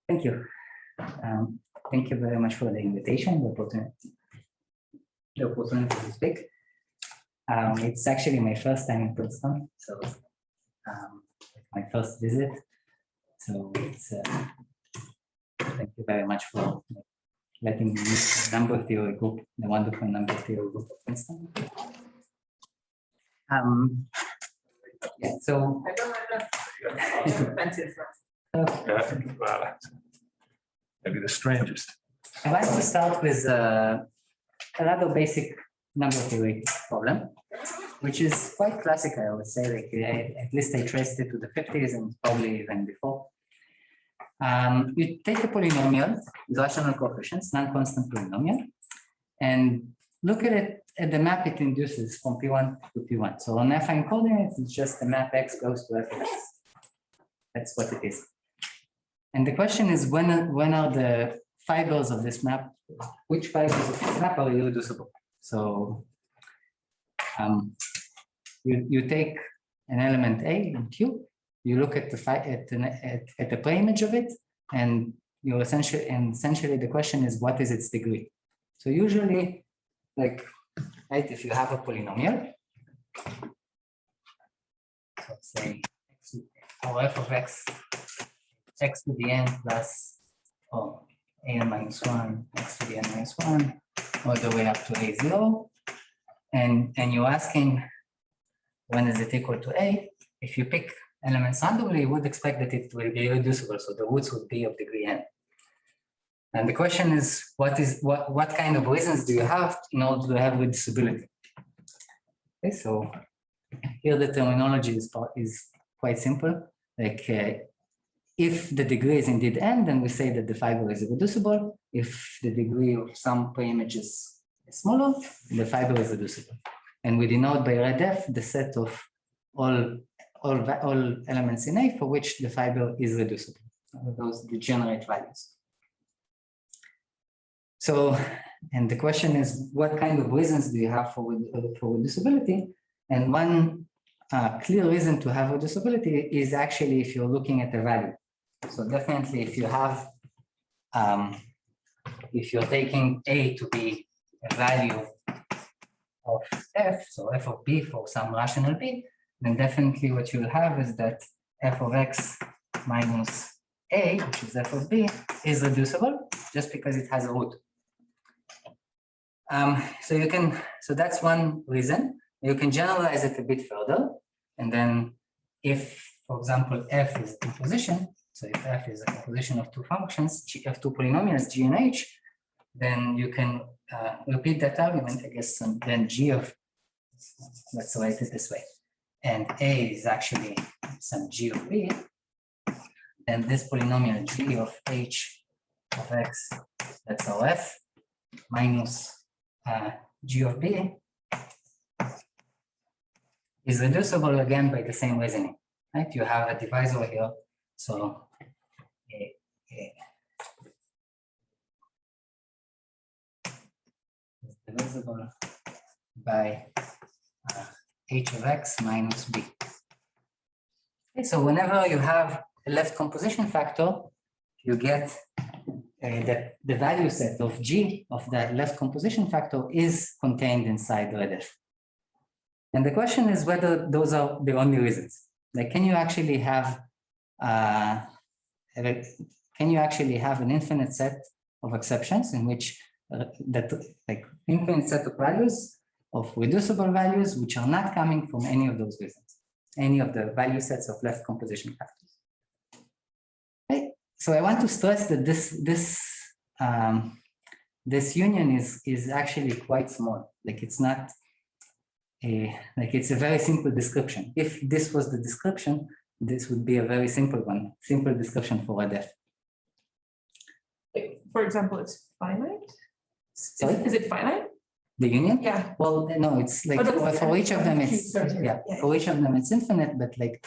Thank you. Thank you very much for the invitation, the opportunity to speak. It's actually my first time in Princeton, so my first visit. So it's thank you very much for letting me meet the number theory group, the wonderful number theory group of Princeton. Yeah, so Maybe the strangest. I want to start with a rather basic number theory problem, which is quite classic, I would say. Like at least I traced it to the 50s and probably even before. You take a polynomial with rational coefficients, non-constant polynomial, and look at it at the map it induces from P1 to P1. So on affine coordinates, it's just the map x goes to f of x. That's what it is. And the question is, when are the fibers of this map, which fibers of this map are irreducible? So you take an element A and Q, you look at the preimage of it, and you essentially the question is, what is its degree? So usually, like, right, if you have a polynomial, so say or f of x, x to the n plus an minus 1, x to the n minus 1, all the way up to a0, and you're asking when is it equal to a. If you pick elements randomly, you would expect that it will be irreducible, so the roots would be of degree n. And the question is, what kind of reasons do you have in order to have reducibility? Okay, so here the terminology is quite simple. Like if the degree is indeed n, then we say that the fiber is irreducible. If the degree of some preimage is smaller, the fiber is reducible. And we denote by red f the set of all elements in A for which the fiber is reducible. Those degenerate values. So, and the question is, what kind of reasons do you have for reducibility? And one clear reason to have reducibility is actually if you're looking at the value. So definitely if you have, if you're taking A to be a value of f, so f of b for some rational b, then definitely what you'll have is that f of x minus a, which is f of b, is reducible just because it has a root. So that's one reason. You can generalize it a bit further, and then if, for example, f is a composition, so if f is a composition of two functions, of two polynomials, g and h, then you can repeat that argument, I guess, and then g of, let's write it this way, and a is actually some g of b, and this polynomial g of h of x, that's our f, minus g of b, is reducible again by the same reasoning, right? You have a divisor here, so is divisible by h of x minus b. Okay, so whenever you have a left composition factor, you get that the value set of g of that left composition factor is contained inside red f. And the question is whether those are the only reasons. Like, can you actually have an infinite set of exceptions in which infinite set of values of reducible values which are not coming from any of those reasons, any of the value sets of left composition factors? Okay. So I want to stress that this union is actually quite small. Like, it's not it's a very simple description. If this was the description, this would be a very simple one, simple description for red f. For example, it's finite. Sorry? Is it finite? The union? Yeah. Well, no, it's like for each of them, it's yeah. For each of them, it's infinite. But like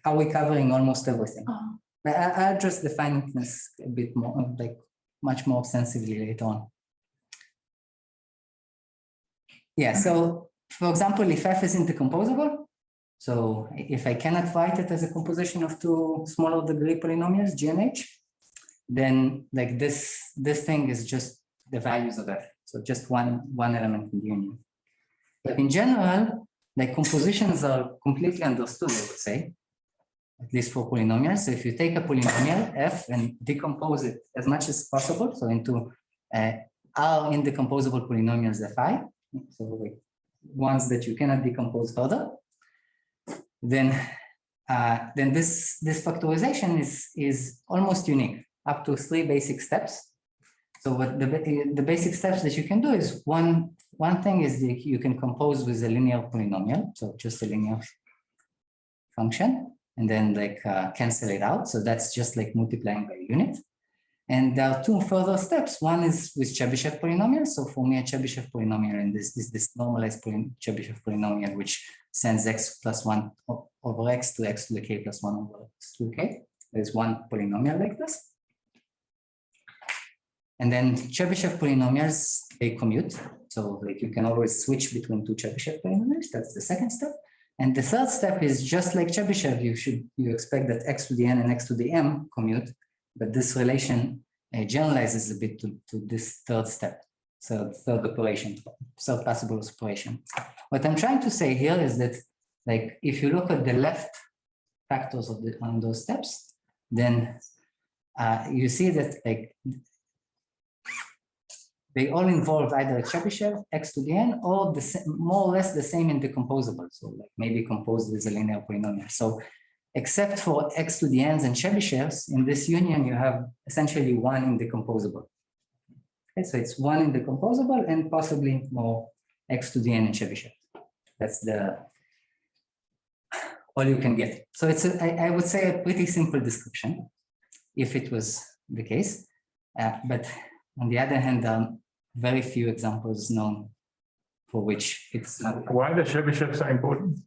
are we covering almost everything? I'll just define this a bit more, like much more extensively later on. Yeah, so for example, if f is intercomposable, so if I cannot write it as a composition of two smaller degree polynomials, g and h, then like this thing is just the values of f. So just one element in the union. But in general, like compositions are completely understood, I would say, at least for polynomials. So if you take a polynomial f and decompose it as much as possible, so into R indecomposable polynomials fi, so like ones that you cannot decompose further, then this factorization is almost unique, up to 3 basic steps. So what the basic steps that you can do is one thing is that you can compose with a linear polynomial, so just a linear function, and then like cancel it out. So that's just like multiplying by a unit. And there are 2 further steps. One is with Chebyshev polynomial. So for me, a Chebyshev polynomial, and this is this normalized Chebyshev polynomial, which sends x plus 1 over x to the k plus 1 over x to the k. There's one polynomial like this. And then Chebyshev polynomials, they commute. So like you can always switch between 2 Chebyshev polynomials. That's the second step. And the third step is just like Chebyshev, you expect that x to the n and x to the m commute, but this relation generalizes a bit to this third step. So third operation, third possible operation. What I'm trying to say here is that like if you look at the left factors of on those steps, then you see that like they all involve either a Chebyshev, x to the n, or more or less the same in decomposable. So like maybe composed with a linear polynomial. So except for x to the n's and Chebyshevs, in this union, you have essentially one indecomposable. Okay, so it's one indecomposable and possibly more x to the n and Chebyshev. That's all you can get. So it's I would say a pretty simple description, if it was the case. But on the other hand, very few examples known for which it's not. Why the Chebyshev so important?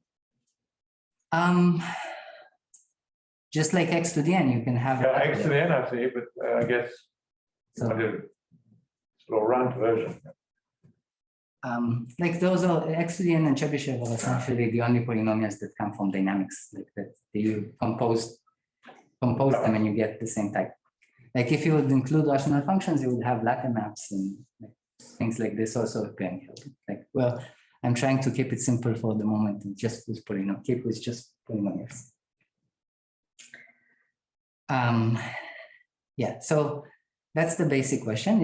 Just like x to the n, you can have x to the n, I see, but I guess so, Laurent version. Like those are x to the n and Chebyshev are essentially the only polynomials that come from dynamics, like that you compose them and you get the same type. Like if you would include rational functions, you would have lattice maps and things like this also appearing here. Like, well, I'm trying to keep it simple for the moment and just with keep with just polynomials. Yeah, so that's the basic question: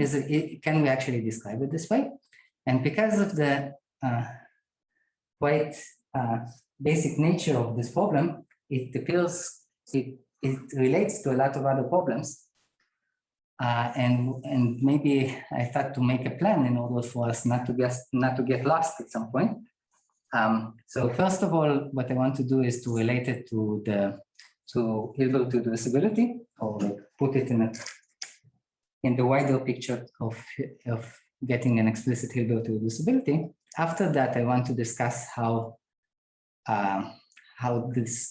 can we actually describe it this way? And because of the quite basic nature of this problem, it appears it relates to a lot of other problems. And maybe I thought to make a plan in order for us not to get lost at some point. So first of all, what I want to do is to relate it to Hilbert reducibility, or like put it in the wider picture of getting an explicit Hilbert reducibility. After that, I want to discuss how this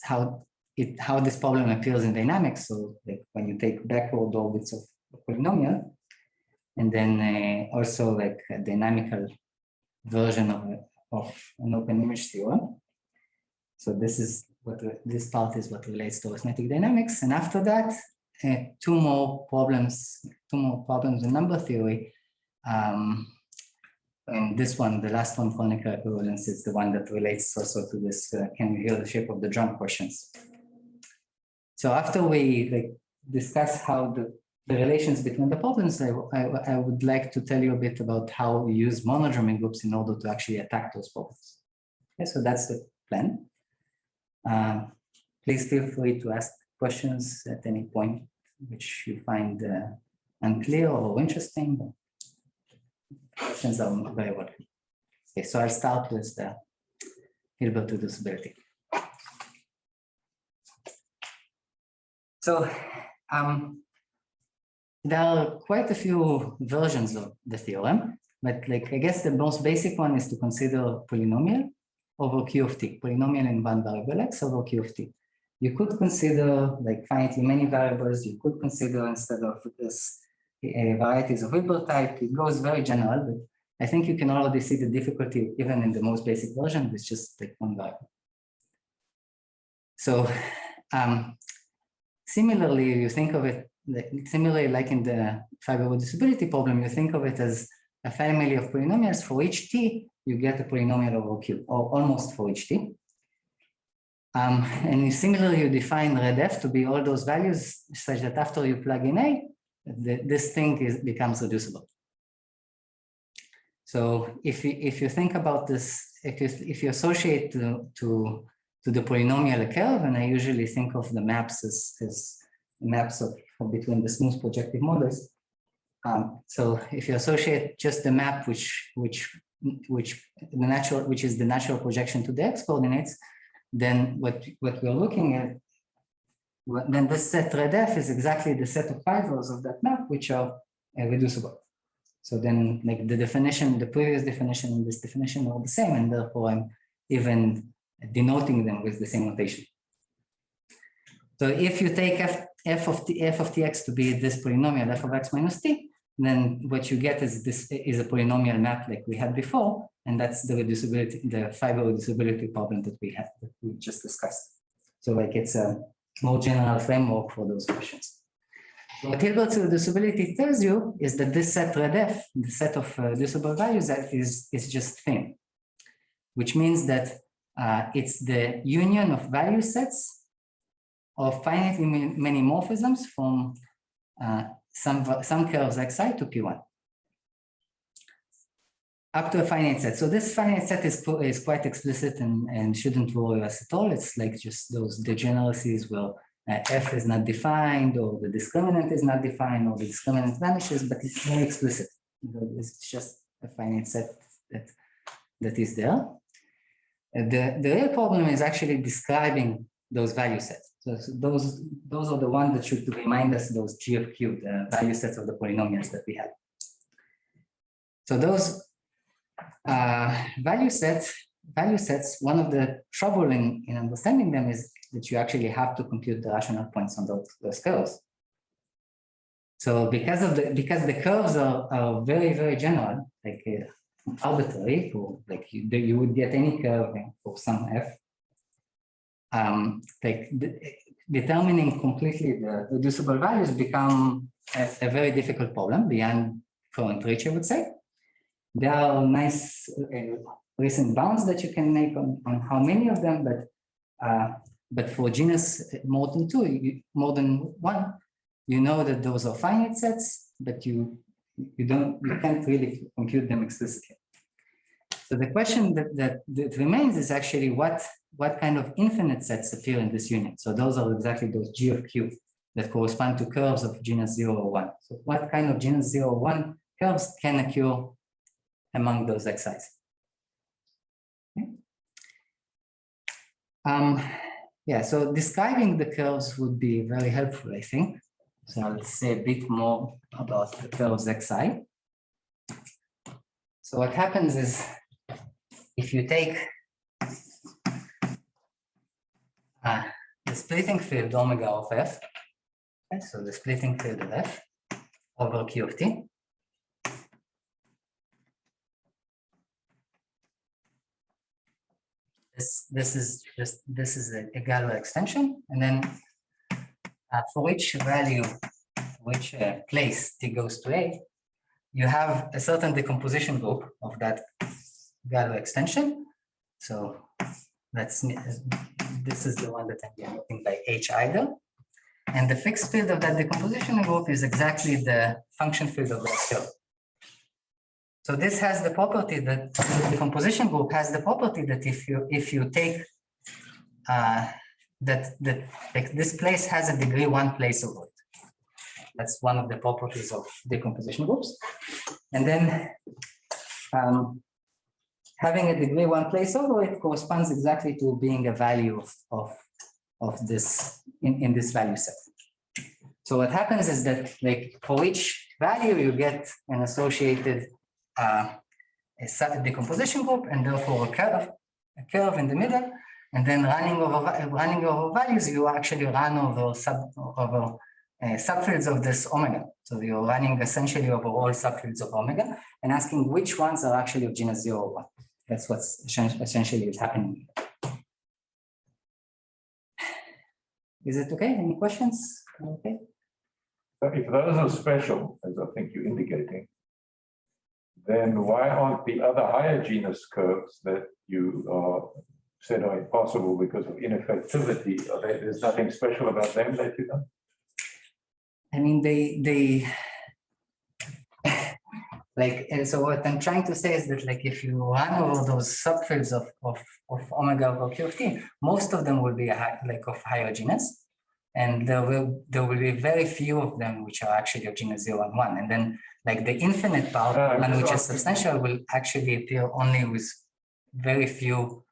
problem appears in dynamics. So like when you take backward orbits of a polynomial, and then also like a dynamical version of an open image theorem. So this part is what relates to arithmetic dynamics. And after that, two more problems in number theory. And this one, the last one, Kronecker equivalence, is the one that relates also to this can you hear the shape of the drum questions. So after we discuss how the relations between the problems, I would like to tell you a bit about how we use monodromy groups in order to actually attack those problems. Okay, so that's the plan. Please feel free to ask questions at any point which you find unclear or interesting. Questions are very welcome. Okay, so I'll start with the Hilbert reducibility. So there are quite a few versions of the theorem, but like I guess the most basic one is to consider polynomial over Q of t, polynomial in one variable x over Q of t. You could consider like finitely many variables. You could consider instead of this varieties of Hilbert type. It goes very general, but I think you can already see the difficulty even in the most basic version with just like one variable. So similarly, you think of it similarly, like in the fiber reducibility problem, you think of it as a family of polynomials. For each t, you get a polynomial over q, or almost for each t. And similarly, you define redf to be all those values such that after you plug in a, this thing becomes reducible. So if you think about this, if you associate to the polynomial a curve, and I usually think of the maps as maps of between the smooth projective models. So if you associate just the map which is the natural projection to the x coordinates, then what we're looking at, then this set redf is exactly the set of fibers of that map which are reducible. So then, like the definition, the previous definition and this definition are the same, and therefore I'm even denoting them with the same notation. So if you take f of tx to be this polynomial f of x minus t, then what you get is a polynomial map like we had before, and that's the reducibility, the fiber reducibility problem that we just discussed. So like it's a more general framework for those questions. What Hilbert's reducibility tells you is that this set redf, the set of reducible values, that is just thin, which means that it's the union of value sets of finitely many morphisms from some curves xi to p1 up to a finite set. So this finite set is quite explicit and shouldn't worry us at all. It's like just those degeneracies where f is not defined, or the discriminant is not defined, or the discriminant vanishes, but it's very explicit. It's just a finite set that is there. The real problem is actually describing those value sets. So those are the ones that should remind us those G of Q, the value sets of the polynomials that we have. So those value sets, one of the trouble in understanding them is that you actually have to compute the rational points on those curves. So because the curves are very, very general, like arbitrary, for like you would get any curve for some f, like determining completely the reducible values become a very difficult problem beyond current reach, I would say. There are nice recent bounds that you can make on how many of them, but for genus more than one, you know that those are finite sets, but you can't really compute them explicitly. So the question that remains is actually what kind of infinite sets appear in this union. So those are exactly those G of Q that correspond to curves of genus 0 or 1. So what kind of genus 0 or 1 curves can occur among those xi's? Okay. Yeah, so describing the curves would be very helpful, I think. So I'll say a bit more about the curves xi. So what happens is, if you take the splitting field omega of f, okay, so the splitting field of f over q of t, this is a Galois extension, and then for each value, which place t goes to a, you have a certain decomposition group of that Galois extension. So this is the one that I'm denoting by h either, and the fixed field of that decomposition group is exactly the function field of that curve. So this has the property that the decomposition group has the property that if you take like this place has a degree 1 place over it. That's one of the properties of decomposition groups. And then having a degree 1 place over it corresponds exactly to being a value of this in this value set. So what happens is that like for each value you get an associated a set decomposition group, and therefore a curve in the middle, and then running over values, you actually run over subfields of this omega. So you're running essentially over all subfields of omega and asking which ones are actually of genus 0 or 1. That's what's essentially is happening. Is it okay? Any questions? Okay. So if those are special, as I think you're indicating, then why aren't the other higher genus curves that you said are impossible because of ineffectivity? There's nothing special about them that you know? I mean, they like, and so what I'm trying to say is that, like, if you run over those subfields of omega over QFT, most of them will be of higher genus, and there will be very few of them which are actually of genus 0 and 1, and then like the infinite part, and which is substantial, will actually appear only with very few.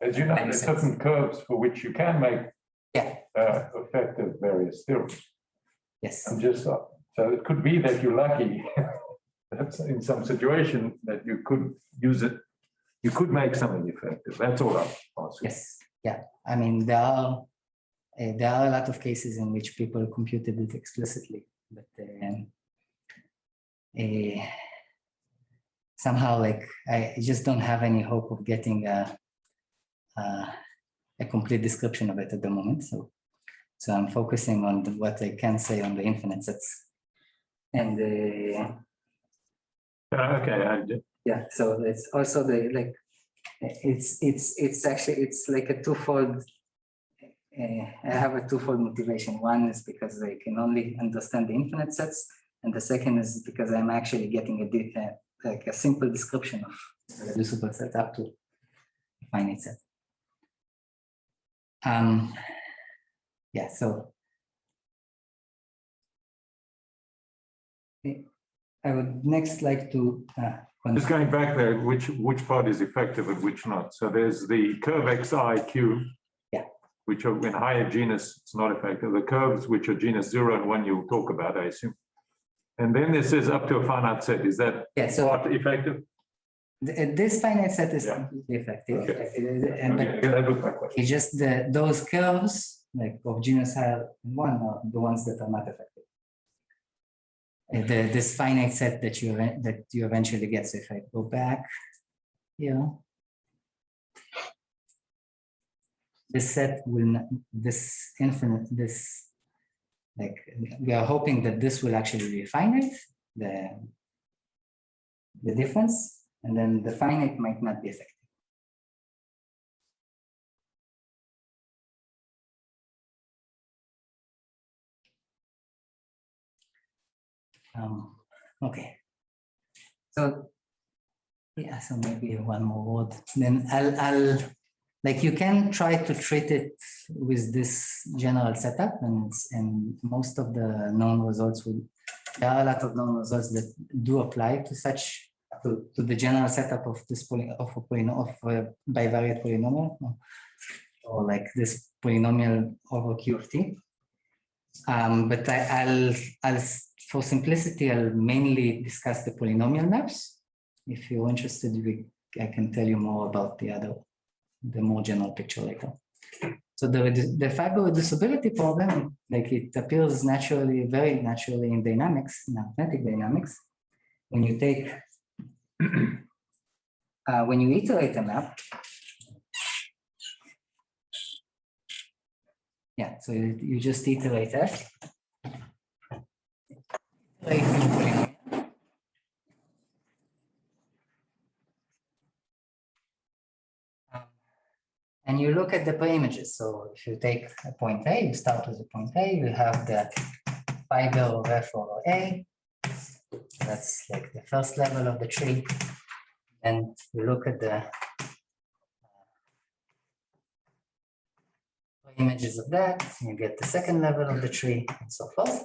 As you know, there's certain curves for which you can make effective various theorems. Yes. I'm just so it could be that you're lucky. That's in some situation that you could use it, you could make something effective. That's all I'm asking. Yes, yeah. I mean, there are a lot of cases in which people computed it explicitly, but somehow, like, I just don't have any hope of getting a complete description of it at the moment. So I'm focusing on what I can say on the infinite sets, and okay, yeah. So it's also it's actually like a twofold. I have a twofold motivation. One is because I can only understand the infinite sets, and the second is because I'm actually getting a simple description of the reducible set up to finite set. Yeah. So I would next like to just going back there, which part is effective and which not? So there's the curve XIQ, which are in higher genus, it's not effective. The curves which are genus 0 and 1 you'll talk about, I assume. And then this is up to a finite set. Is that part effective? This finite set is completely effective. Okay. It's just those curves, like of genus higher than 1, are the ones that are not effective. This finite set that you eventually get. So if I go back here, this set will not, this infinite, this, like, we are hoping that this will actually be finite, the difference, and then the finite might not be effective. Okay. So yeah, so maybe one more word. Then I'll like, you can try to treat it with this general setup, and most of the known results will. There are a lot of known results that do apply to such to the general setup of this bivariate polynomial, or like this polynomial over Q of t. But I'll for simplicity, I'll mainly discuss the polynomial maps. If you're interested, I can tell you more about the more general picture later. So the fiber reducibility problem, like, it appears naturally, very naturally in dynamics, in arithmetic dynamics. When you take, when you iterate a map, yeah, so you just iterate F. And you look at the preimages. So if you take a point A, you start with a point A, you have the fiber of F over A. That's like the first level of the tree. And you look at the images of that, and you get the second level of the tree, and so forth.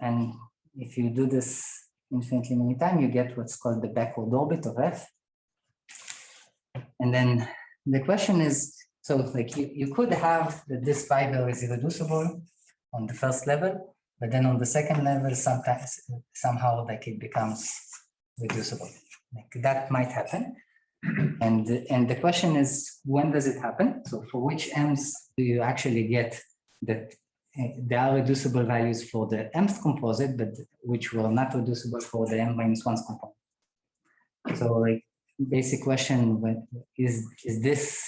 And if you do this infinitely many times, you get what's called the backward orbit of F. And then the question is, so like, you could have that this fiber is irreducible on the first level, but then on the second level, sometimes somehow like it becomes reducible. Like, that might happen. And the question is, when does it happen? So for which m's do you actually get that there are reducible values for the mth composite, but which were not reducible for the m-1 component? So, like, basic question is this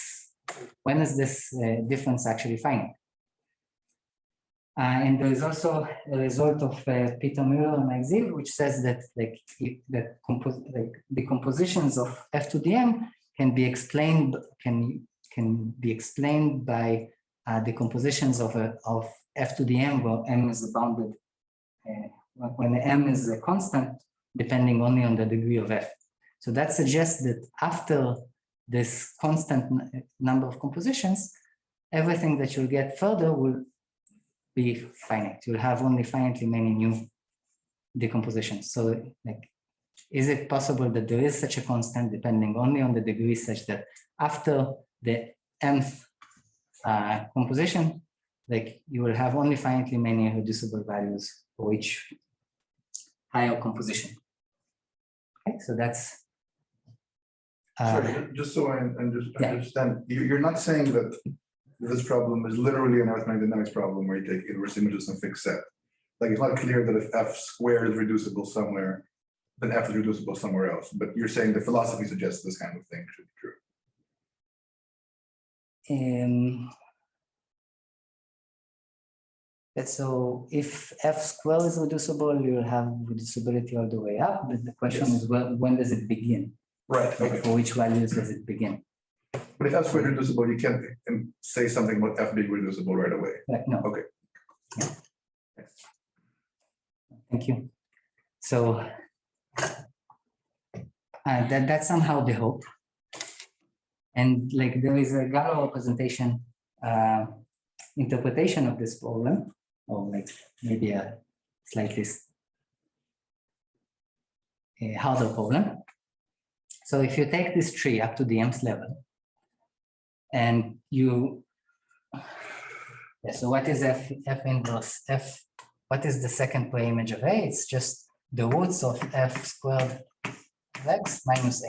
when is this difference actually finite? And there is also a result of Peter Miller and Exil, which says that the compositions of F to the M can be explained by the compositions of F to the M, where M is bounded when the M is a constant, depending only on the degree of F. So that suggests that after this constant number of compositions, everything that you'll get further will be finite. You'll have only finitely many new decompositions. So, like, is it possible that there is such a constant depending only on the degree, such that after the nth composition, like, you will have only finitely many reducible values for each higher composition? Okay, so that's. Sorry, just so I understand, you're not saying that this problem is literally an arithmetic dynamics problem where you take inverse images and fix set. Like, it's not clear that if F squared is reducible somewhere, then F is reducible somewhere else. But you're saying the philosophy suggests this kind of thing should be true. So if F squared is reducible, you'll have reducibility all the way up. But the question is, when does it begin? Right. Okay. For which values does it begin? But if F squared is reducible, you can't say something about F being reducible right away. No. Okay. Yeah. Thank you. So that's somehow the hope. And like, there is a Galois representation interpretation of this problem, or like maybe a slightly harder problem. So if you take this tree up to the mth level, and you, so what is F inverse F? What is the second pre-image of A? It's just the roots of F squared of X minus A.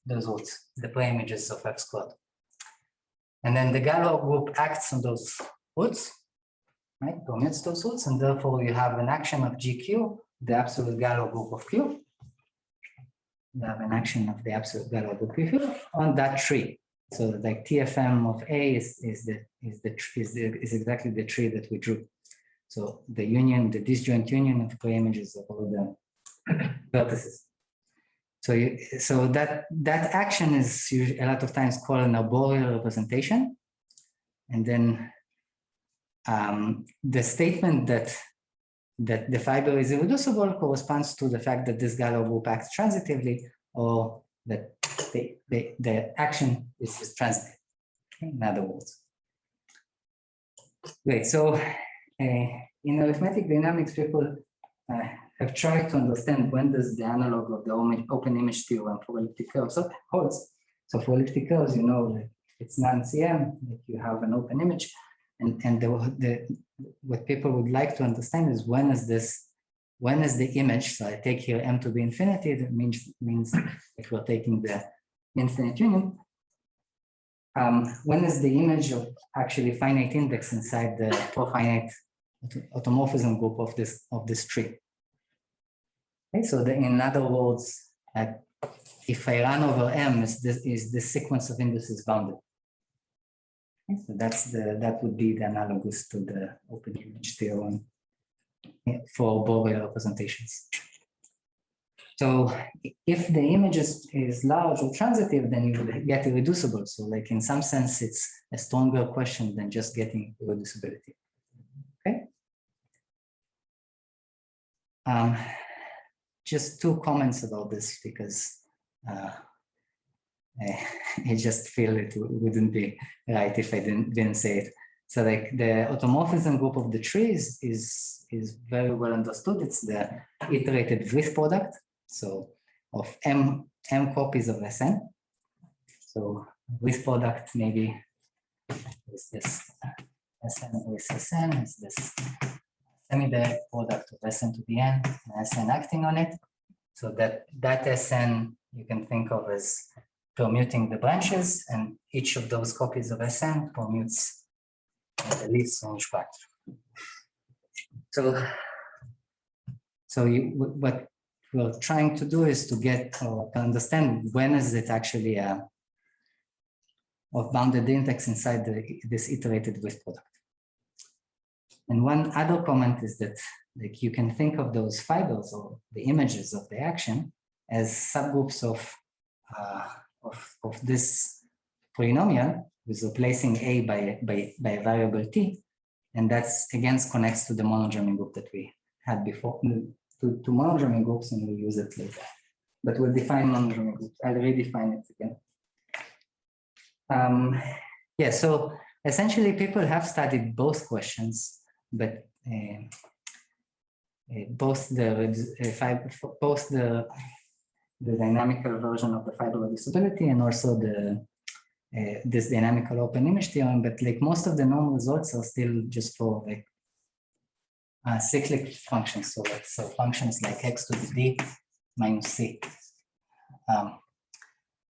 Those roots, the pre-images of F squared. And then the Galois group acts on those roots, right? Permutes those roots, and therefore you have an action of GQ, the absolute Galois group of Q. You have an action of the absolute Galois group of Q on that tree. So like TFM of A is exactly the tree that we drew. So the union, the disjoint union of pre-images of all the vertices. So that action is usually, a lot of times, called an arboreal representation. And then the statement that the fiber is irreducible corresponds to the fact that this Galois group acts transitively, or that the action is just transitive, in other words. Great. So in arithmetic dynamics, people have tried to understand when does the analog of the open image theorem for elliptic curves holds. So for elliptic curves, you know, like, it's non-CM, like you have an open image, and what people would like to understand is when is the image. So I take here M to be infinity. That means if we're taking the infinite union. When is the image of actually finite index inside the profinite automorphism group of this tree? Okay, so in other words, if I run over M, is this sequence of indices bounded? Okay, so that would be the analogous to the open image theorem for Borel representations. So if the image is large or transitive, then you would get irreducible. So like, in some sense, it's a stronger question than just getting irreducibility. Okay. Just two comments about this, because I just feel it wouldn't be right if I didn't say it. So like, the automorphism group of the trees is very well understood. It's the iterated width product. So of M copies of Sn. So width product maybe is this Sn with Sn, is this semi-direct product of Sn to the n, and Sn acting on it. So that Sn you can think of as permuting the branches, and each of those copies of Sn permutes the leaves on each part. So what we're trying to do is to get or to understand when is it actually of bounded index inside this iterated with product. And one other comment is that like you can think of those fibers or the images of the action as subgroups of this polynomial with replacing a by a variable t, and that's again connects to the monodromy group that we had before, to monodromy groups, and we'll use it later. But we'll define monodromy groups. I'll redefine it again. Yeah, so essentially people have studied both questions, but both the dynamical version of the fiber reducibility and also this dynamical open image theorem, but like most of the known results are still just for like cyclic functions. So functions like x to the d minus c,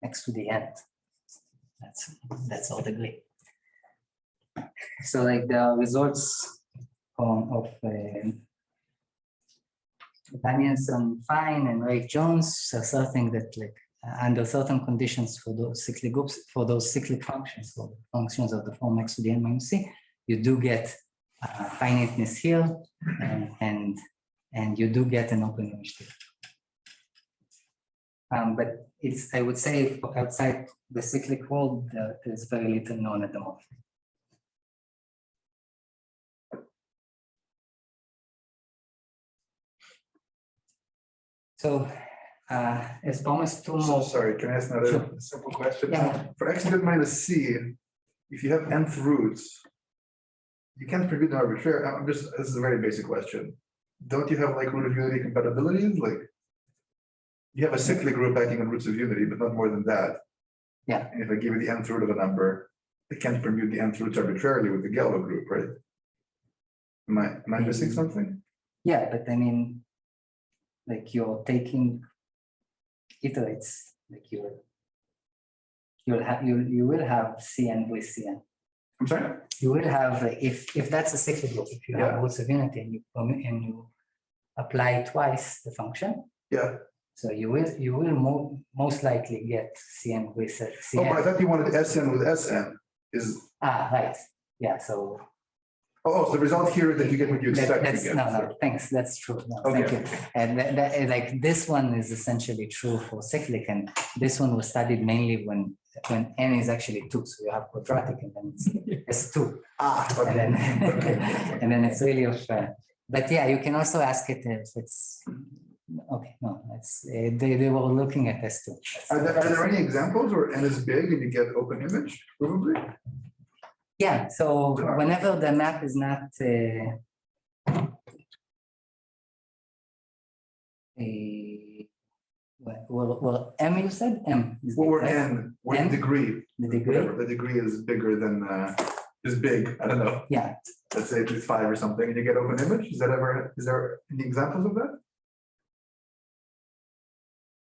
x to the n. That's all degree. So like the results of Danielson, Fine, and Ray Jones asserting that like under certain conditions for those cyclic groups, for those cyclic functions, for functions of the form x to the n minus c, you do get finiteness here, and you do get an open image theorem. But it's, I would say, outside the cyclic world, there's very little known at the moment. So, as promised, two more. Sorry, can I ask another Sure. simple question? Yeah. For x to the minus c, if you have nth roots, you can't predict arbitrary. This is a very basic question. Don't you have like root of unity compatibilities? Like you have a cyclic group acting on roots of unity, but not more than that. Yeah. And if I give you the nth root of a number, I can't permute the nth roots arbitrarily with the Galois group, right? Am I missing something? Yeah, but I mean, like you're taking iterates, like you will have Cn with Cn. I'm sorry? You will have, if that's a cyclic group, if you Yeah. have roots of unity and you apply twice the function, Yeah. so you will most likely get Cn with Oh, Cn. but I thought you wanted Sn with Sn. Right. Yeah. So So the result here is that you get what you expect to get. no, thanks. That's true. No, Okay. thank you. And like this one is essentially true for cyclic, and this one was studied mainly when n is actually 2, so you have quadratic, and then it's 2. Okay. And then, Okay. and then it's really of. But yeah, you can also ask it if it's okay. No, it's they were looking at S2. Are there any examples where n is big and you get open image, probably? Yeah. So whenever the map is not well, M you said M. Is What were right? n? What N? degree? The degree. Whatever, the degree is bigger than is big. I don't know. Yeah. Let's say it's 5 or something, and you get open image. Is there any examples of that?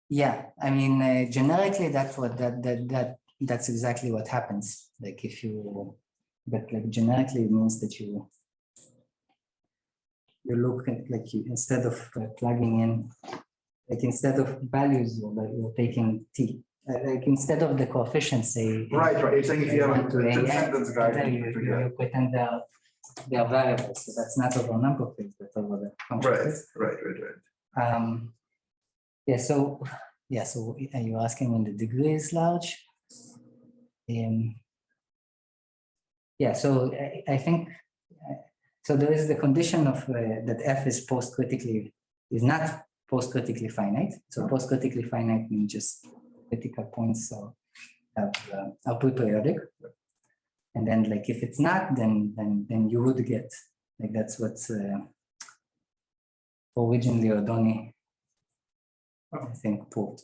Yeah, I mean, generically, that's what that's exactly what happens. Like if you, but like generically, it means that you look at like you instead of plugging in, like instead of values, you're taking t. Like instead of the coefficients, say Right. You're saying if you have a to a descendants guide, you pretend they are variables. So that's not over number of things, but over the function. Right. Yeah, so you're asking when the degree is large. Yeah, so I think so. There is the condition of that f is not post-critically finite. So post-critically finite means just critical points are pre-periodic, and then like if it's not, then you would get like that's what's originally Odoni, I think, proved.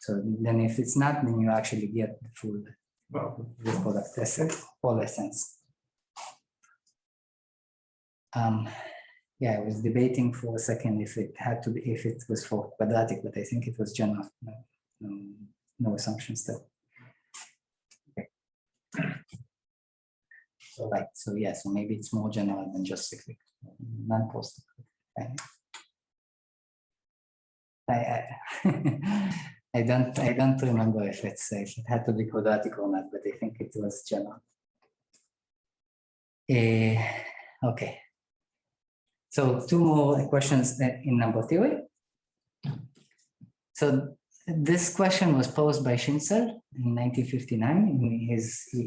So then if it's not, then you actually get the full product for essence. Yeah, I was debating for a second if it was for quadratic, but I think it was general. No assumptions still. Okay. So right, so yeah, so maybe it's more general than just cyclic, non-post. I don't remember if it had to be quadratic or not, but I think it was general. Okay. So two more questions in number theory. So this question was posed by Shinser in 1959.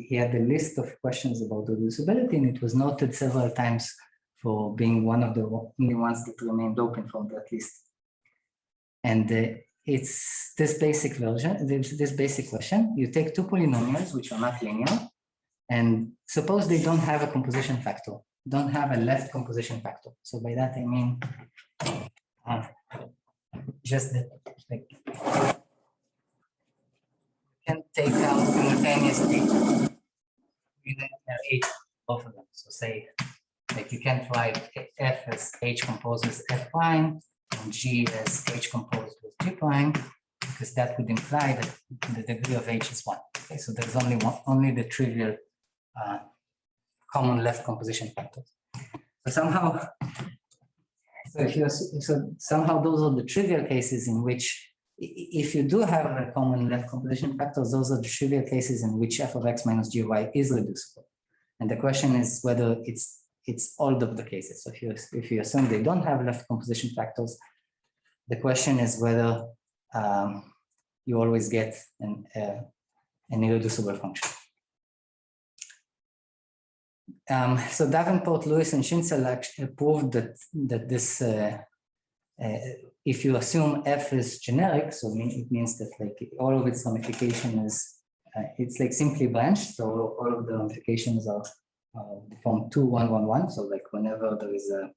He had a list of questions about reducibility, and it was noted several times for being one of the only ones that remained open from that list. And it's this basic version, this basic question. You take two polynomials which are not linear, and suppose they don't have a composition factor, don't have a left composition factor. So by that I mean just that, like, you can take out simultaneously H, both of them. So say, like, you can't write F as H composes F prime and G as H composed with G prime, because that would imply that the degree of H is 1. Okay, so there's only the trivial common left composition factors. So somehow, somehow those are the trivial cases in which, if you do have a common left composition factors, those are the trivial cases in which f of x minus gy is reducible. And the question is whether it's all of the cases. So if you assume they don't have left composition factors, the question is whether you always get an irreducible function. So Davenport-Lewis and Schinzel actually proved that this, if you assume f is generic, so it means that like all of its ramification is, it's like simply branched. So all of the ramifications are from 2, 1, 1, 1. So like whenever there is a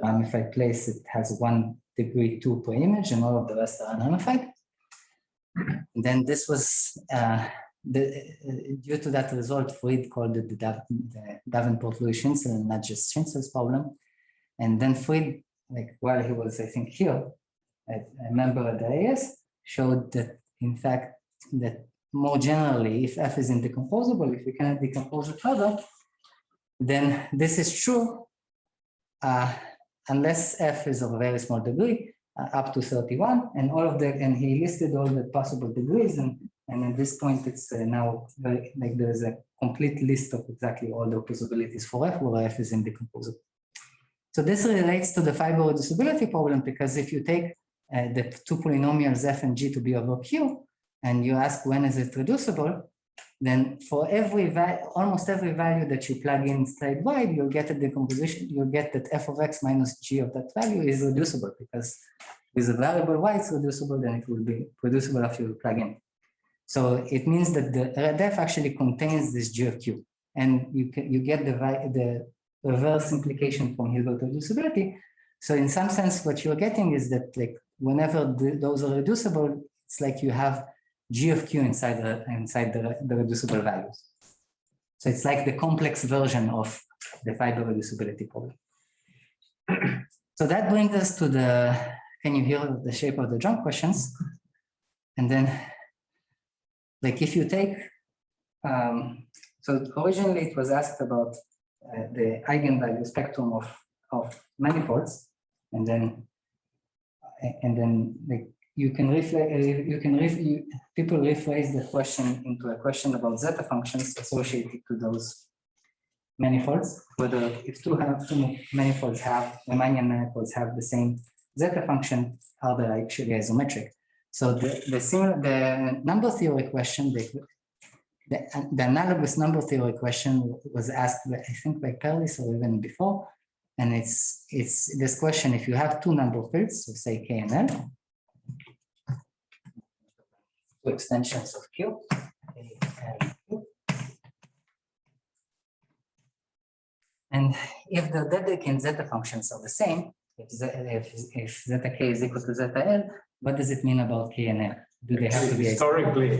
ramified place, it has 1 degree 2 per image, and all of the rest are unramified. And then this was due to that result, Fried called it the Davenport-Lewis-Schinzel, and not just Schinzel's problem. And then Fried, like while he was, I think, here, a member at the AS, showed that in fact that more generally, if f is indecomposable, if you cannot decompose it further, then this is true unless f is of a very small degree, up to 31, and all of the, and he listed all the possible degrees, and at this point it's now very, like there is a complete list of exactly all the possibilities for f where f is indecomposable. So this relates to the fiber reducibility problem, because if you take the two polynomials f and g to be over q, and you ask when is it reducible, then for every almost every value that you plug in straight wide, you'll get a decomposition. You'll get that f of x minus g of that value is reducible, because with a variable y it's reducible, then it will be reducible after you plug in. So it means that the RDF actually contains this g of q, and you get the reverse implication from Hilbert reducibility. So in some sense, what you're getting is that like whenever those are reducible, it's like you have g of q inside the reducible values. So it's like the complex version of the fiber reducibility problem. So that brings us to the, can you hear the shape of the drum questions? And then, like if you take, so originally it was asked about the eigenvalue spectrum of manifolds, and then like people rephrase the question into a question about zeta functions associated to those manifolds, whether if two manifolds have, Riemannian manifolds have the same zeta function, are they actually isometric? So the number theory question, the analogous number theory question was asked, I think, by Perlis or even before, and it's this question: if you have two number fields, so say K and L, two extensions of Q, and if the Dedekind and zeta functions are the same, if zeta K is equal to zeta L, what does it mean about K and L? Do they have to be historically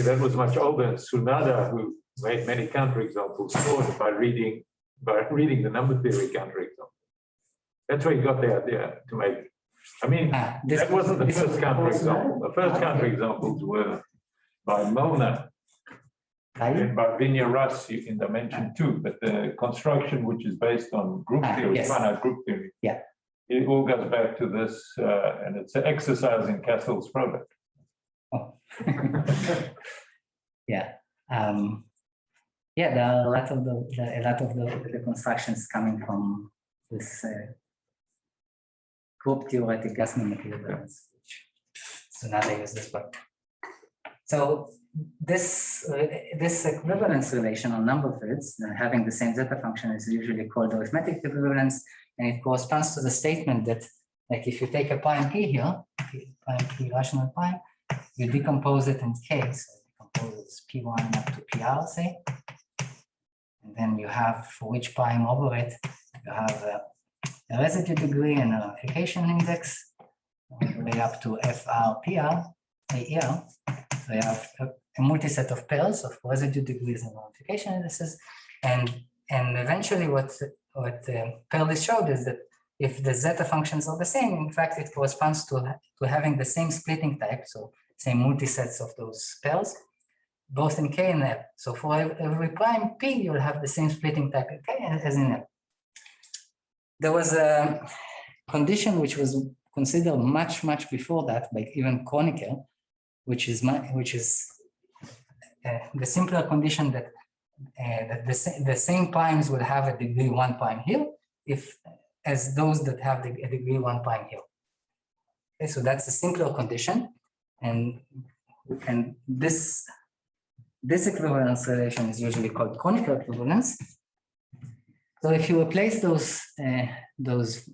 that was much older. Sunada, who made many counterexamples, thought by reading the number theory counterexample. That's where he got the idea to make. I mean, that wasn't the first counterexample. The first counterexamples were by Milner and by Vigneras in dimension 2, but the construction, which is based on group theory, finite group theory, it all goes back to this, and it's an exercise in Castell's product. Yeah. Yeah, there are a lot of the constructions coming from this group theoretic Gassman equivalence, which so now they use this word. So this equivalence relation on number fields having the same zeta function is usually called arithmetic equivalence, and it corresponds to the statement that, like, if you take a prime p here, prime p rational prime, you decompose it in k, so decompose it as p1 up to pr, say, and then you have for each prime over it, you have a residue degree and a ramification index, all the way up to fr, pr, aer. So you have a multi-set of pairs of residue degrees and ramification indices, and eventually what Perlis showed is that if the zeta functions are the same, in fact, it corresponds to having the same splitting type, so same multi-sets of those pairs, both in K and L. So for every prime P, you'll have the same splitting type in K as in L. There was a condition which was considered much before that, like even Kronecker, which is the simpler condition that the same primes will have a degree 1 prime here, as those that have a degree 1 prime here. Okay, so that's a simpler condition, and this equivalence relation is usually called Kronecker equivalence. So if you replace those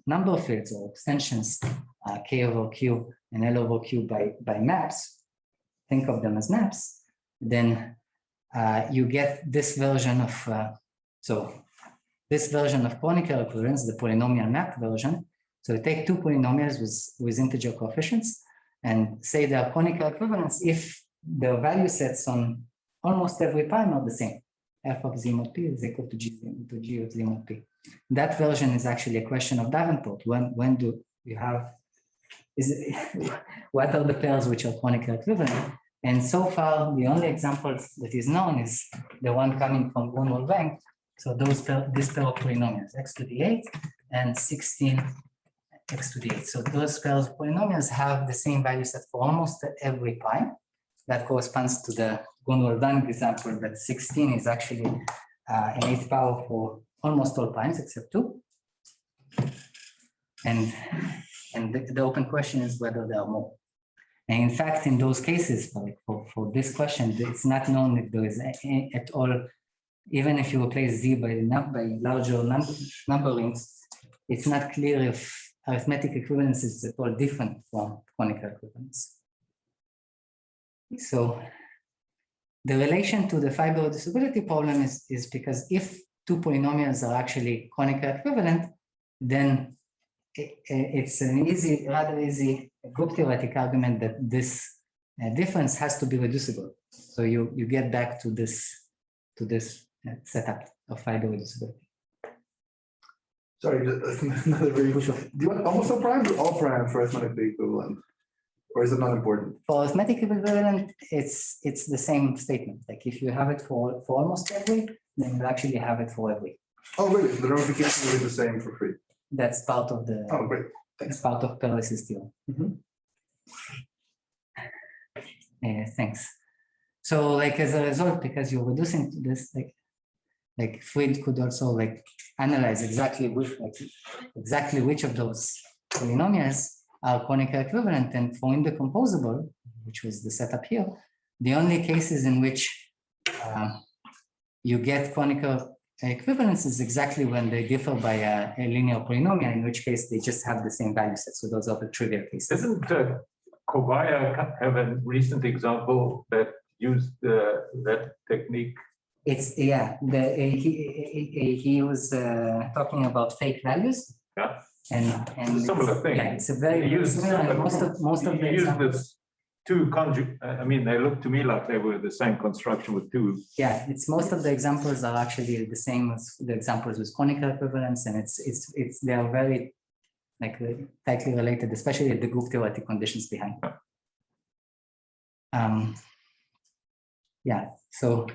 number fields or extensions, K over Q and L over Q by maps, think of them as maps, then you get this version of, this version of Kronecker equivalence, the polynomial map version. So you take two polynomials with integer coefficients and say they are Kronecker equivalents if their value sets on almost every prime are the same. F of z mod p is equal to g of z mod p. That version is actually a question of Davenport. When do you have, what are the pairs which are Kronecker equivalent? And so far, the only example that is known is the one coming from Grunwald Bank. So this pair of polynomials, x to the 8 and 16 x to the 8. So those pairs of polynomials have the same value set for almost every prime. That corresponds to the Grunwald Bank example that 16 is actually an 8th power for almost all primes except 2. And the open question is whether there are more. And in fact, in those cases, like for this question, it's not known if there is at all, even if you replace z by larger number rings, it's not clear if arithmetic equivalence is at all different from Kronecker equivalence. So the relation to the fiber reducibility problem is because if two polynomials are actually Kronecker equivalent, then it's an rather easy group theoretic argument that this difference has to be reducible. So you get back to this setup of fiber reducibility. Sorry, another very crucial. Do you want almost all primes or all primes for arithmetically equivalent? Or is it not important? For arithmetic equivalent, it's the same statement. Like if you have it for almost every, then you actually have it for every. Oh, really? The ramification will be the same for free. That's part of the. Oh, great. Thanks. That's part of Perlis's theorem. Thanks. So, like as a result, because you're reducing to this, like Fried could also like analyze exactly which of those polynomials are Kronecker equivalent, and for indecomposable, which was the setup here, the only cases in which you get Kronecker equivalence is exactly when they differ by a linear polynomial, in which case they just have the same value set. So those are the trivial cases. Doesn't Kobaya have a recent example that used that technique? It's he was talking about fake values. Yeah. And it's a similar thing. Yeah, it's a very similar. And most of the examples. Two conjugate, I mean, they look to me like they were the same construction with two. Yeah, it's most of the examples are actually the same as the examples with Kronecker equivalence, and they are very tightly related, especially the group theoretic conditions behind. Yeah. So.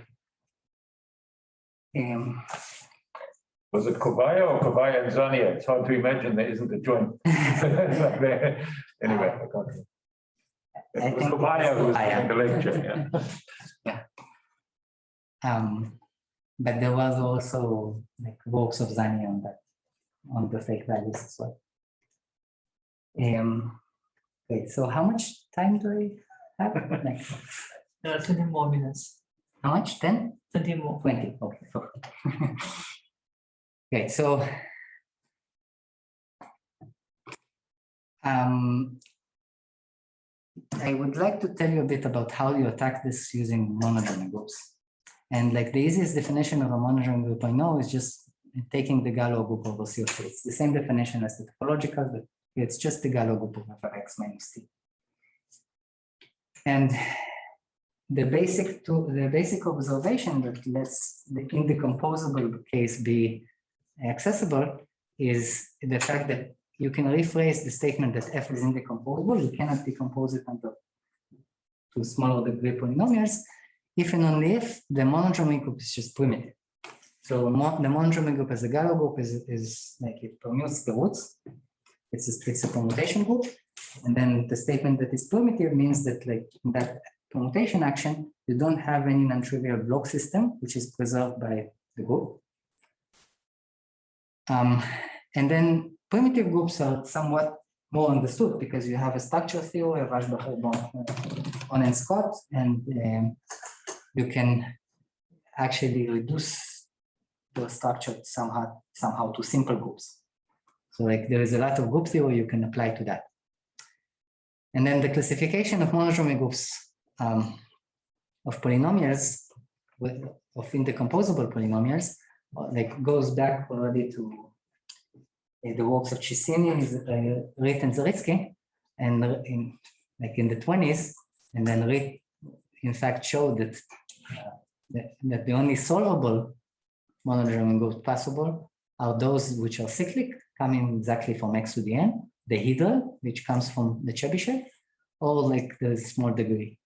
Was it Kobaya or Kobaya and Zania? It's hard to imagine there isn't a joint. Anyway, I can't remember. I think Tobias it's was Tobias. in the lecture, yeah. But there was also like works of Zani on that, on the fake values as well. Wait, so how much time do I have? Like, 20 more minutes. how much? 10? 20 more. 20, okay. Okay, so I would like to tell you a bit about how you attack this using monodromy groups. And like the easiest definition of a monodromy group I know is just taking the Galois group over CO2. It's the same definition as the topological, but it's just the Galois group of X minus T. And the basic observation that lets the indecomposable case be accessible is the fact that you can rephrase the statement that F is indecomposable. You cannot decompose it into two smaller degree polynomials if and only if the monodromy group is just primitive. So the monodromy group as a Galois group is like it permutes the roots. It's a permutation group. And then the statement that is primitive means that like in that permutation action, you don't have any non-trivial block system, which is preserved by the group. And then primitive groups are somewhat more understood because you have a structure theory of Ashbacher, and Scott, and you can actually reduce the structure somehow to simple groups. So like there is a lot of group theory you can apply to that. And then the classification of monodromy groups of polynomials, of indecomposable polynomials, like goes back already to the works of Chisini, Reed and Zaritsky, and in the 20s, and then Reed in fact showed that that the only solvable monodromy groups possible are those which are cyclic, coming exactly from X to the N, the hydral, which comes from the Chebyshev, or like the small degree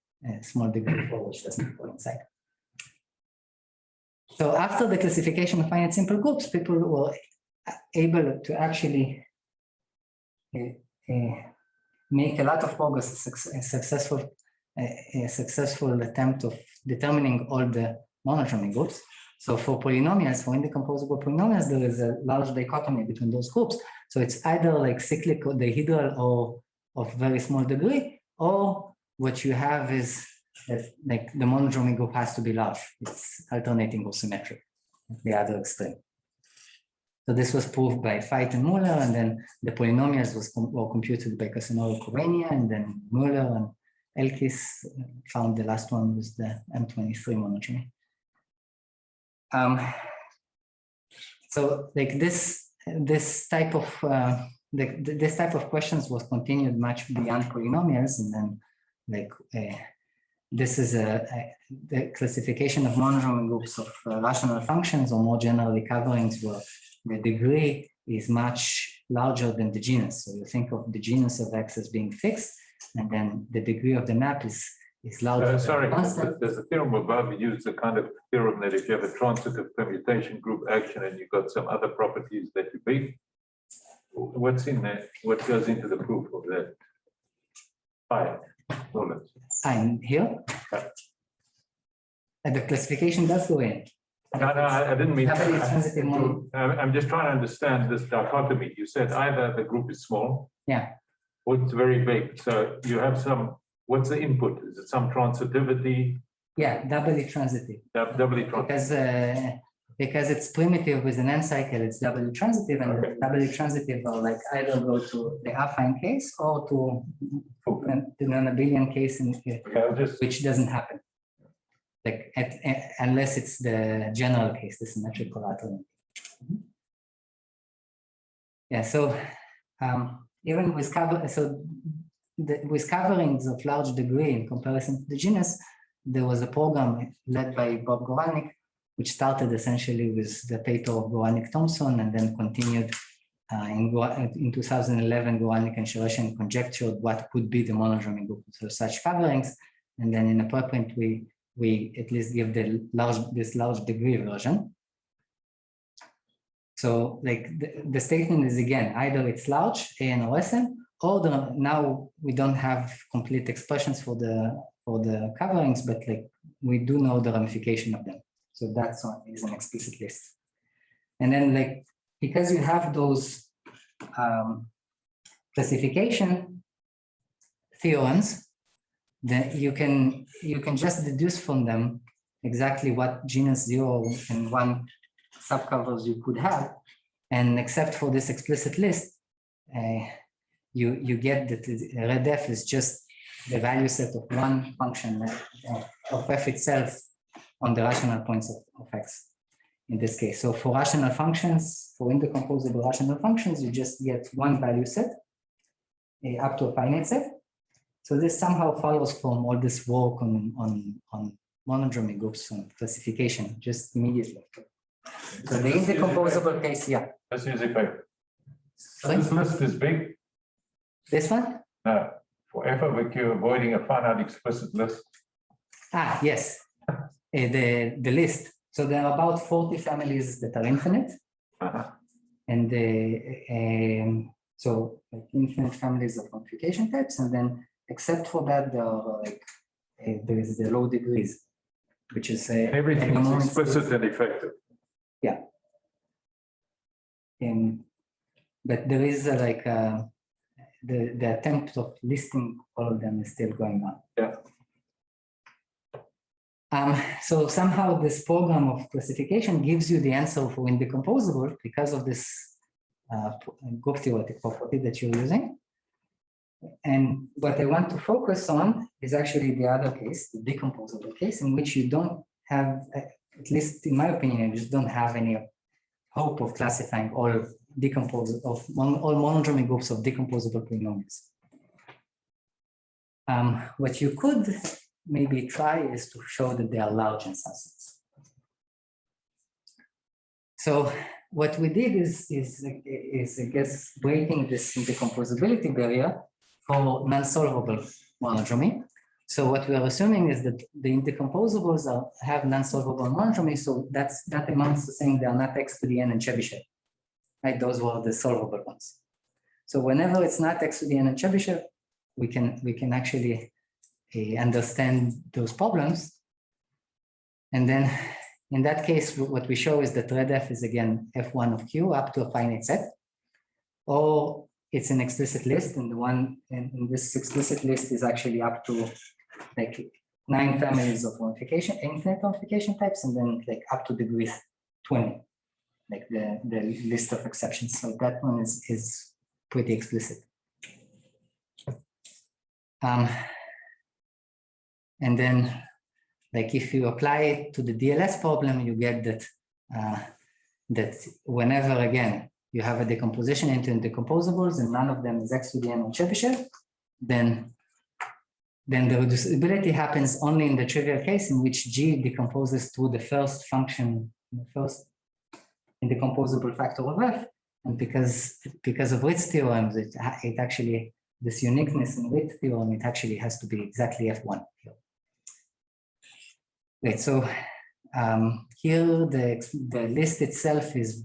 for which doesn't go inside. So after the classification of finite simple groups, people were able to actually make a lot of progress, a successful attempt of determining all the monodromy groups. So for polynomials, for indecomposable polynomials, there is a large dichotomy between those groups. So it's either like cyclic or dihedral or of very small degree, or what you have is that like the monodromy group has to be large. It's alternating or symmetric, the other extreme. So this was proved by Veit and Muller, and then the polynomials were computed by Casanova-Corenia, and then Muller and Elkis found the last one was the M23 monodromy. So like this type of questions was continued much beyond polynomials, and then like this is the classification of monodromy groups of rational functions, or more generally coverings where the degree is much larger than the genus. So you think of the genus of X as being fixed, and then the degree of the map is larger. Sorry, there's a theorem above. You use the kind of theorem that if you have a transitive permutation group action and you've got some other properties that you beat, what's in there? What goes into the proof of that? Hi, I'm here. And the classification does go in. No, I didn't mean. that. I'm just trying to understand this dichotomy. You said either the group is small, Yeah. or it's very big. So you have some. What's the input? Is it some transitivity? Yeah, doubly transitive. Doubly transitive. Because it's primitive with an n cycle, it's doubly transitive, and the doubly transitive are like either go to the affine case or to the non-abelian case, which doesn't happen. Like unless it's the general case, the symmetrical alternative. Yeah. So even with with coverings of large degree in comparison to the genus, there was a program led by Bob Goralnik, which started essentially with the paper of Goralnik-Thompson, and then continued in 2011. Goralnik and Shereshin conjectured what could be the monodromy group for such coverings, and then in a preprint we at least give this large degree version. So like the statement is again either it's large, AN or SN, order, now we don't have complete expressions for the coverings, but like we do know the ramification of them. So that's is an explicit list. And then like, because you have those classification theorems, then you can just deduce from them exactly what genus 0 and 1 subcovers you could have. And except for this explicit list, you get that redef is just the value set of one function of f itself on the rational points of x in this case. So for rational functions, for indecomposable rational functions, you just get one value set up to a finite set. So this somehow follows from all this work on monodromy groups and classification just immediately. So the indecomposable case, yeah. This is effect. Sorry? This list is big. This one? No, for f over q, avoiding a finite explicit list. Ah, yes. The list. So there are about 40 families that are infinite. And so like infinite families of modification types. And then except for that, there are like, there is the low degrees, which is everything is explicit and effective. Yeah. But there is like the attempt of listing all of them is still going on. Yeah. So somehow this program of classification gives you the answer for indecomposable because of this group theoretic property that you're using. And what I want to focus on is actually the other case, the decomposable case, in which you don't have, at least in my opinion, you just don't have any hope of classifying all all monodromy groups of decomposable polynomials. What you could maybe try is to show that they are large in some sense. So what we did is I guess breaking this decomposability barrier for non-solvable monodromy. So what we are assuming is that the indecomposables have non-solvable monodromy. So that amounts to saying they are not x to the n and Chebyshev. Right, those were the solvable ones. So whenever it's not x to the n and Chebyshev, we can actually understand those problems. And then in that case, what we show is that redef is again f1 of q up to a finite set, or it's an explicit list, and the one in this explicit list is actually up to like 9 families of modification, infinite modification types, and then like up to degree 20, like the list of exceptions. So that one is pretty explicit. And then, like if you apply it to the DLS problem, you get that that whenever again you have a decomposition into indecomposables and none of them is x to the n on Chebyshev, then the reducibility happens only in the trivial case in which G decomposes to the first function, the first indecomposable factor of f, and because of Ritz theorems, it actually, this uniqueness in Ritz theorem, it actually has to be exactly f1 here. Right, so here the list itself is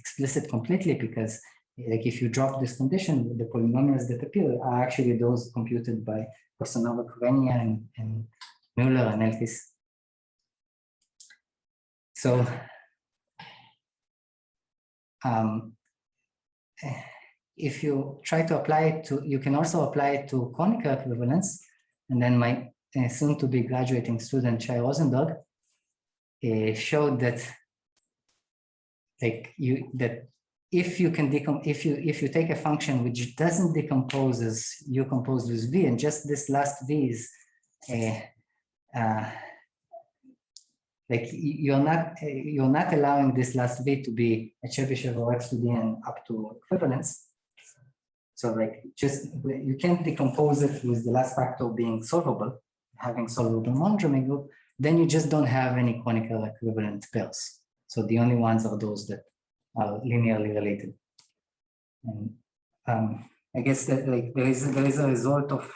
explicit completely because like if you drop this condition, the polynomials that appear are actually those computed by Kostanova, Korenia, and Mueller and Elkis. So if you try to apply it to, you can also apply it to conical equivalence, and then my soon to be graduating student Shai Rosenberg showed that like if you can if you take a function which doesn't decompose as u composed with v, and just this last v is like you're not allowing this last v to be a Chebyshev or x to the n up to equivalence. So like just you can't decompose it with the last factor being solvable, having solvable monodromy group, then you just don't have any conical equivalent pairs. So the only ones are those that are linearly related. And I guess that like there is a result of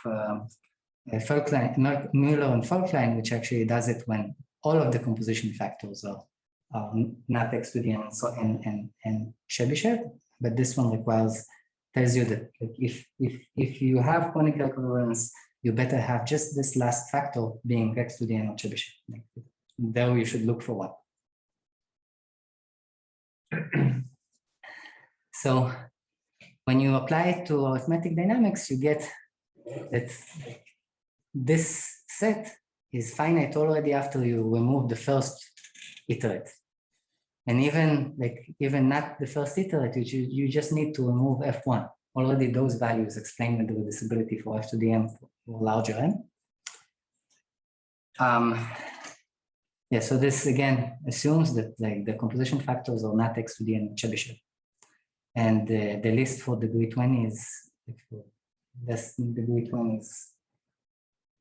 Mueller and Folkline, which actually does it when all of the composition factors are not x to the n and Chebyshev, but this one requires tells you that like, if you have conical equivalence, you better have just this last factor being x to the n or Chebyshev. Like, there you should look for one. So when you apply it to arithmetic dynamics, you get that this set is finite already after you remove the first iterate. And even not the first iterate, you just need to remove f1. Already those values explain the reducibility for f to the m for larger n. Yeah, so this again assumes that like the composition factors are not x to the n Chebyshev. And the list for degree 20 is, this degree 20 is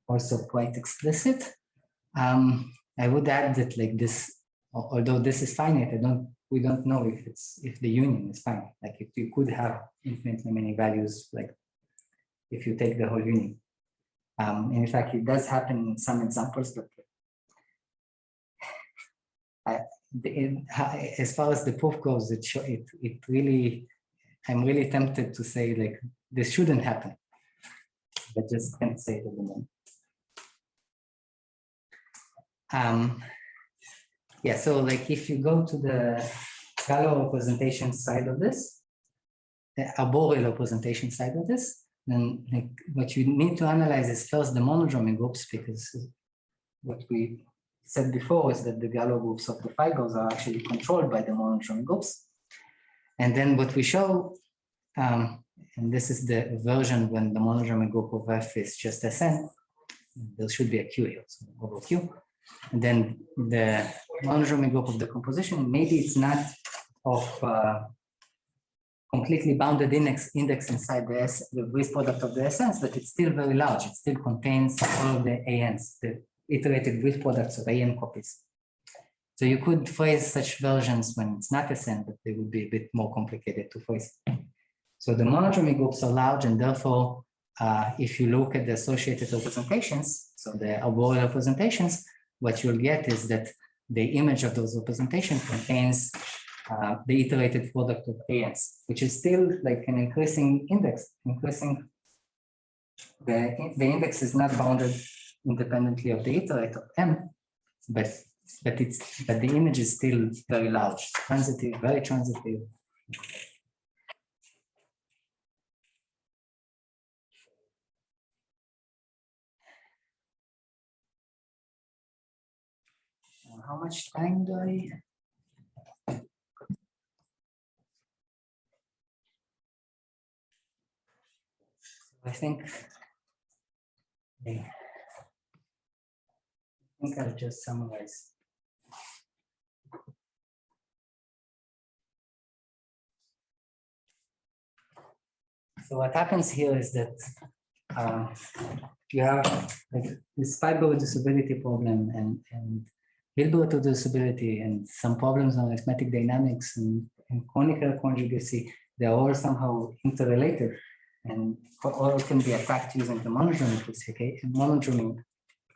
also quite explicit. I would add that like this, although this is finite, we don't know if the union is finite. Like if you could have infinitely many values, like if you take the whole union. In fact, it does happen in some examples, but as far as the proof goes, it really, I'm really tempted to say like this shouldn't happen, but just can't say it at the moment. Yeah, so like if you go to the Galois representation side of this, the arboreal representation side of this, then like what you need to analyze is first the monodromy groups, because what we said before is that the Galois groups of the fibers are actually controlled by the monodromy groups. And then what we show, and this is the version when the monodromy group of F is just Sn, there should be a Q here, so over Q. And then the monodromy group of the composition, maybe it's not of completely bounded index inside the Greece product of the SNs, but it's still very large. It still contains all of the ANs, the iterated Greece products of AN copies. So you could phrase such versions when it's not SN, but they would be a bit more complicated to phrase. So the monodromy groups are large, and therefore, if you look at the associated representations, so the arboreal representations, what you'll get is that the image of those representations contains the iterated product of ANs, which is still like an increasing index. The index is not bounded independently of the iterate of M, but the image is still very large, transitive, very transitive. How much time do I think I'll just summarize. So what happens here is that you have like this fiber reducibility problem and Hilbert reducibility and some problems on arithmetic dynamics and conical conjugacy. They're all somehow interrelated, and all can be attacked using the monodromy classification, monodromy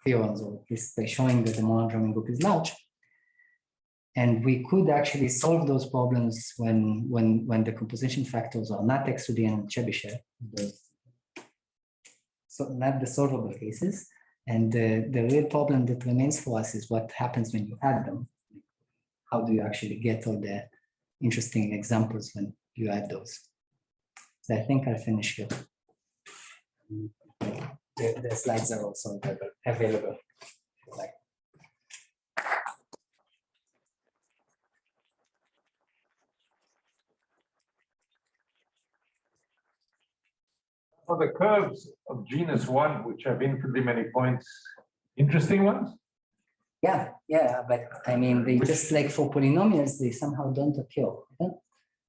theorems, or at least by showing that the monodromy group is large. And we could actually solve those problems when the composition factors are not x to the n Chebyshev, so not the solvable cases. And the real problem that remains for us is what happens when you add them. How do you actually get all the interesting examples when you add those? So I think I'll finish here. The slides are also available. Like. For the curves of genus 1, which have infinitely many points, interesting ones? Yeah, but I mean, they just like for polynomials, they somehow don't occur.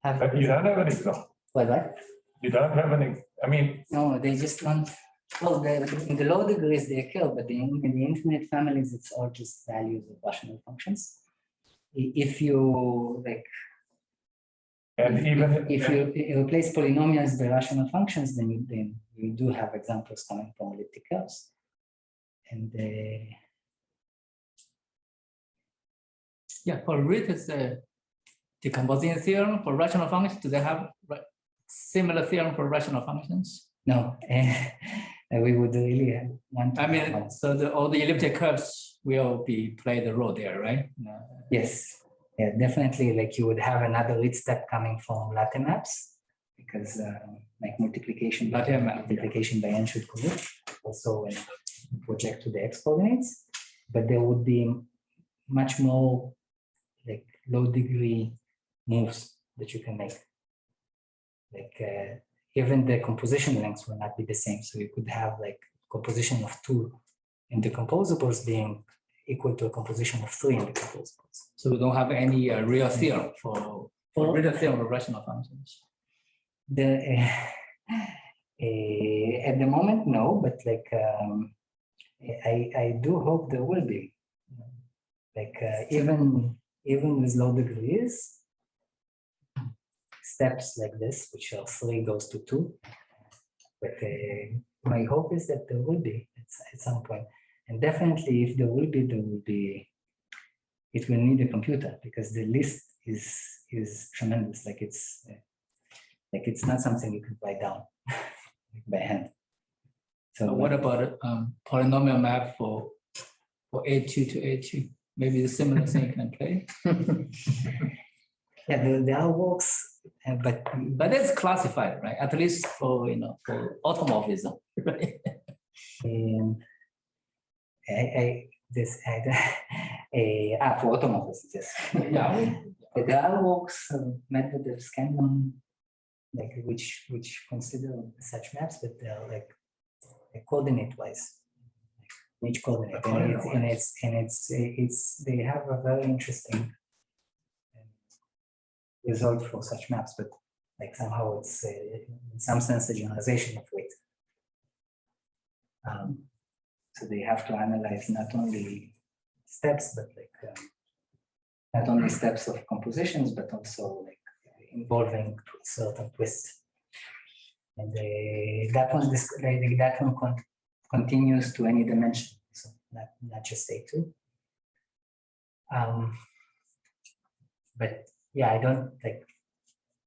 But you don't have any though. What? You don't have any, I mean. No, they just don't. Well, in the low degrees they occur, but in the infinite families, it's all just values of rational functions. If you like, and if you replace polynomials by rational functions, then you do have examples coming from elliptic curves. And yeah, for root is the decomposition theorem for rational functions. Do they have similar theorem for rational functions? No, we would really want to. I mean, so all the elliptic curves will play the role there, right? Yes, yeah, definitely. Like you would have another lead step coming from Latin maps because like multiplication by n should commute also when you project to the x coordinates, but there would be much more like low degree moves that you can make. Like even the composition lengths will not be the same. So you could have like composition of 2 indecomposables being equal to a composition of 3 indecomposables. So we don't have any real theorem for real theorem of rational functions. At the moment, no, but like I do hope there will be. Like even with low degrees, steps like this, which are 3 goes to 2. But my hope is that there will be at some point. And definitely if there will be, it will need a computer because the list is tremendous. Like it's not something you can write down by hand. So what about polynomial map for A2 to A2? Maybe the similar thing can play. Yeah, there are works, but it's classified, right? At least for for automorphism, right? For automorphism, yes. Yeah. There are works, Medvedev, Scanlon, like which consider such maps, but they're like coordinate wise. Each coordinate, and it's they have a very interesting result for such maps, but like somehow it's in some sense a generalization of weight. So they have to analyze not only steps, but like not only steps of compositions, but also like involving certain twists. And that one continues to any dimension, so not just A2. But yeah, I don't like,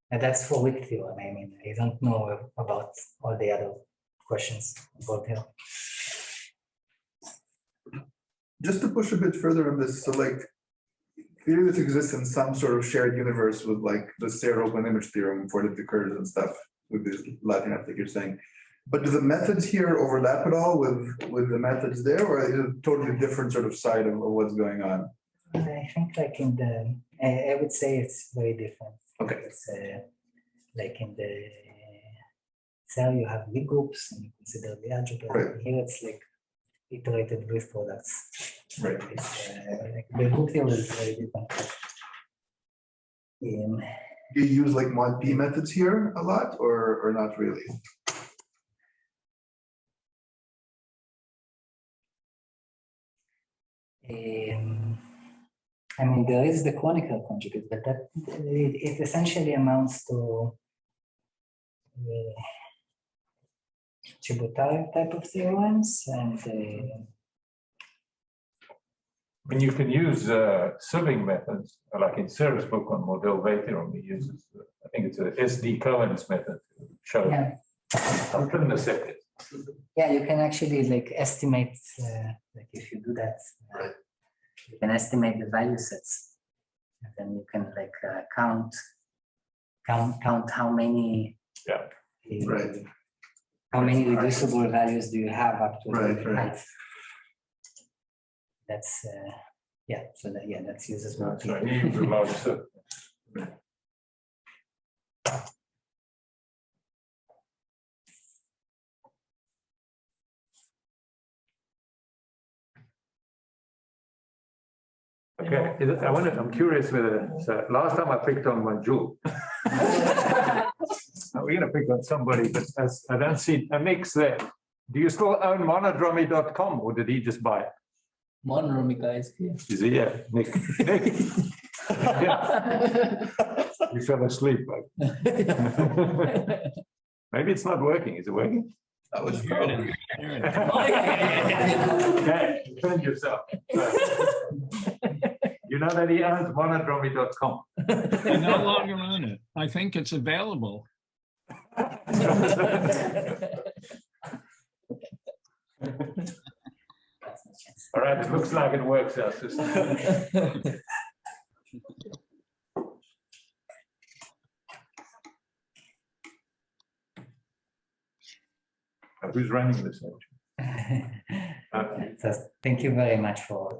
and that's for width theorem. I mean, I don't know about all the other questions about here. Just to push a bit further on this, so like theory that exists in some sort of shared universe with like the Serre open image theorem for the curves and stuff with this Latin that you're saying. But do the methods here overlap at all with the methods there, or is it a totally different sort of side of what's going on? I think like in the, I would say it's very different. Okay. It's like in the cell you have big groups and you consider the algebra. Right. Here it's like iterated with products. Right. It's, like the group theory is very different. Do you use like mod P methods here a lot, or not really? I mean, there is the conical conjugate, but that it essentially amounts to Chebotarev type of theorems, and I mean, you can use sieving methods, like in Serre's book on Mordell-Weil theorem, he uses, I think it's a SD Cohen's method to show something accepted. Yeah, you can actually like estimate, like if you do that, you can estimate the value sets, and then you can like count how many how many reducible values do you have up to height. That's yeah. So that that's used as well. So I need to allow the Okay, I'm curious whether, so last time I picked on Manjul. Now we're going to pick on somebody, but as I don't see a mix there. Do you still own monodromy.com, or did he just buy it? Monodromy guys here. Is he? Yeah, Nick. Nick. Yeah. You fell asleep. Maybe it's not working. Is it working? That was Okay, defend yourself. You know that he owns monodromy.com. I no longer own it. I think it's available. All right, it looks like it works, our system. Who's running this actually? So thank you very much for.